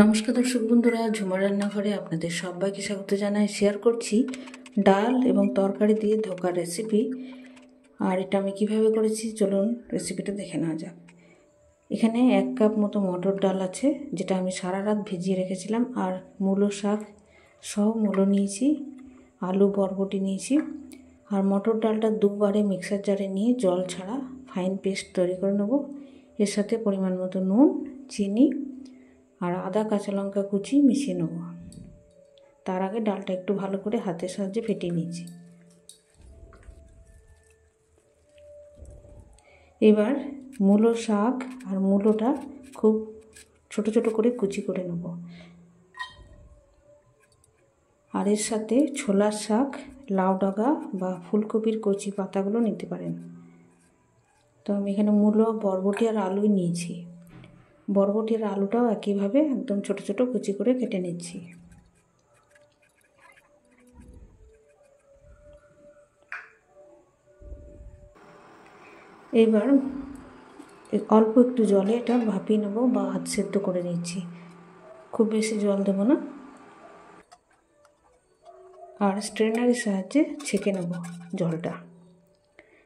নমস্কার দর্শক বন্ধুরা, ঝুমার রান্নাঘরে আপনাদের সবাইকে স্বাগত জানাই। শেয়ার করছি ডাল এবং তরকারি দিয়ে ধোকার রেসিপি। আর এটা আমি কিভাবে করেছি চলুন রেসিপিটা দেখে নেওয়া যাক। এখানে 1 কাপ মতো মটর ডাল আছে, যেটা আমি সারা রাত ভিজিয়ে রেখেছিলাম। আর মূলো শাক সহ মূলো নিয়েছি, আলু বরবটি নিয়েছি। আর মটর ডালটা দুবারে মিক্সার জারে নিয়ে জল ছাড়া ফাইন পেস্ট তৈরি করে নেব। এর সাথে পরিমাণ মতো নুন, চিনি আর আদা কাঁচা লঙ্কা কুচি মিশিয়ে নেব। তার আগে ডালটা একটু ভালো করে হাতের সাহায্যে ফেটিয়ে নিয়েছি। এবার মূলো শাক আর মূলোটা খুব ছোট ছোট করে কুচি করে নেব। আর এর সাথে ছোলার শাক, লাউ ডাগা বা ফুলকপির কচি পাতাগুলো নিতে পারেন। তো আমি এখানে মূলো, বরবটি আর আলুই নিয়েছি। বরবটি আর আলুটাও একইভাবে একদম ছোট ছোট কুচি করে কেটে নিচ্ছি। এবার অল্প একটু জলে এটা ভাপিয়ে নেবো বা হাত সেদ্ধ করে নিচ্ছি। খুব বেশি জল দেব না। আর স্ট্রেনারের সাহায্যে ছেঁকে নেব জলটা।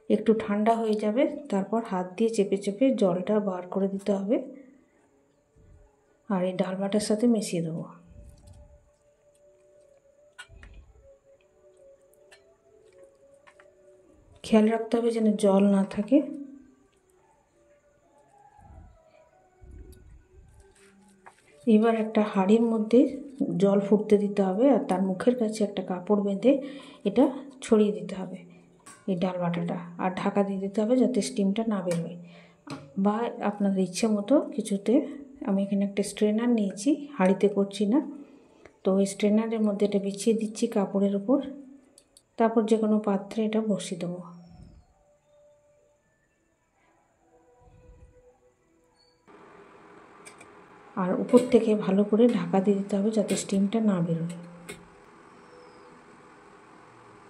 একটু ঠান্ডা হয়ে যাবে, তারপর হাত দিয়ে চেপে চেপে জলটা বার করে দিতে হবে। আর এই ডাল বাটার সাথে মিশিয়ে দেবো। খেয়াল রাখতে হবে যেন জল না থাকে। এবার একটা হাঁড়ির মধ্যে জল ফুটতে দিতে হবে, আর তার মুখের কাছে একটা কাপড় বেঁধে এটা ছড়িয়ে দিতে হবে এই ডাল বাটাটা। আর ঢাকা দিয়ে দিতে হবে যাতে স্টিমটা না বেরোয়। বা আপনাদের ইচ্ছে মতো কিছুতে, আমি এখানে একটা স্ট্রেনার নিয়েছি, হাঁড়িতে করছি না। তো ওই স্ট্রেনারের মধ্যে এটা বিছিয়ে দিচ্ছি কাপড়ের উপর। তারপর যে কোনো পাত্রে এটা বসিয়ে দেবো। আর উপর থেকে ভালো করে ঢাকা দিয়ে দিতে হবে যাতে স্টিমটা না বেরোয়।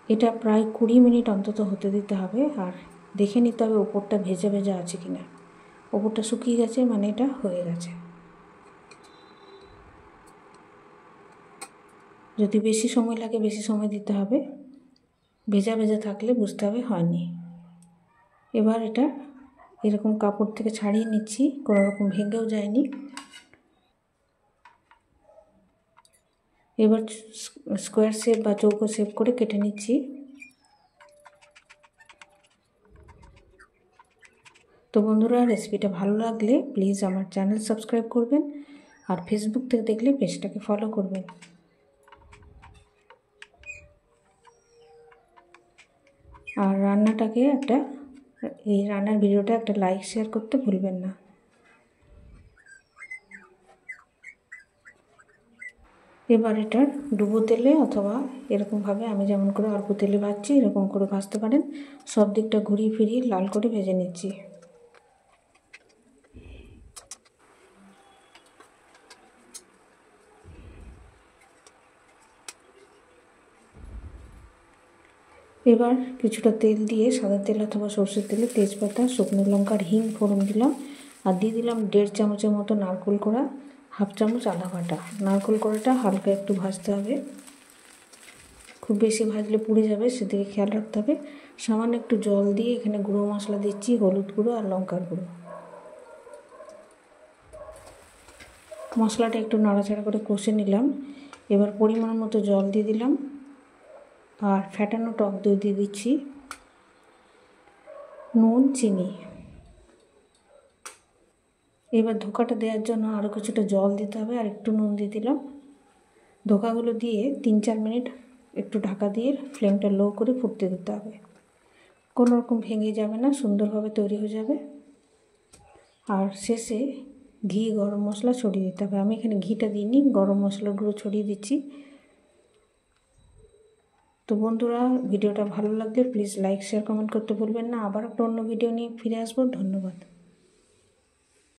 এটা প্রায় 20 মিনিট অন্তত হতে দিতে হবে। আর দেখে নিতে হবে ওপরটা ভেজা ভেজা আছে কিনা। ওপরটা শুকিয়ে গেছে মানে এটা হয়ে গেছে। যদি বেশি সময় লাগে বেশি সময় দিতে হবে। ভেজা ভেজা থাকলে বুঝতে হবে হয়নি। এবার এটা এরকম কাপড় থেকে ছাড়িয়ে নিচ্ছি, কোনো রকম ভেঙেও যায়নি। এবার স্কোয়ার শেপ বা চৌকো শেপ করে কেটে নিচ্ছি। তো বন্ধুরা, রেসিপিটা ভালো লাগলে প্লিজ আমার চ্যানেল সাবস্ক্রাইব করবেন। আর ফেসবুক থেকে দেখলে পেজটাকে ফলো করবেন। আর রান্নাটাকে এই রান্নার ভিডিওটা একটা লাইক শেয়ার করতে ভুলবেন না। এবার এটা ডুবো তেলে অথবা এরকমভাবে আমি যেমন করে অল্প তেলে ভাজছি এরকম করে ভাজতে পারেন। সব দিকটা ঘুরিয়ে ফিরিয়ে লাল করে ভেজে নিচ্ছি। এবার কিছুটা তেল দিয়ে, সাদা তেল অথবা সর্ষের তেলে তেজপাতা, শুকনো লঙ্কার হিং ফোড়ন দিলাম। আর দিয়ে দিলাম 1.5 চামচের মতো নারকেল কোড়া, 1/2 চামচ আদা বাটা। নারকেল কোড়াটা হালকা একটু ভাজতে হবে, খুব বেশি ভাজলে পুড়ে যাবে, সেদিকে খেয়াল রাখতে হবে। সামান্য একটু জল দিয়ে এখানে গুঁড়ো মশলা দিচ্ছি, হলুদ গুঁড়ো আর লঙ্কার গুঁড়ো। মশলাটা একটু নাড়াচাড়া করে কষে নিলাম। এবার পরিমাণ মতো জল দিয়ে দিলাম। আর ফ্যাটানো টক দই দিয়ে দিচ্ছি, নুন, চিনি। এবার ধোকাটা দেওয়ার জন্য আরও কিছুটা জল দিতে হবে, আর একটু নুন দিয়ে দিলাম। ধোকাগুলো দিয়ে 3-4 মিনিট একটু ঢাকা দিয়ে ফ্লেমটা লো করে ফুটতে দিতে হবে। কোনো রকম ভেঙে যাবে না, সুন্দরভাবে তৈরি হয়ে যাবে। আর শেষে ঘি, গরম মশলা ছড়িয়ে দিতে হবে। আমি এখানে ঘিটা দিইনি, গরম মশলাগুলো ছড়িয়ে দিচ্ছি। তো বন্ধুরা, ভিডিওটা ভালো লাগলে প্লিজ লাইক শেয়ার কমেন্ট করতে ভুলবেন না। আবার একটা অন্য ভিডিও নিয়ে ফিরে আসবো। ধন্যবাদ।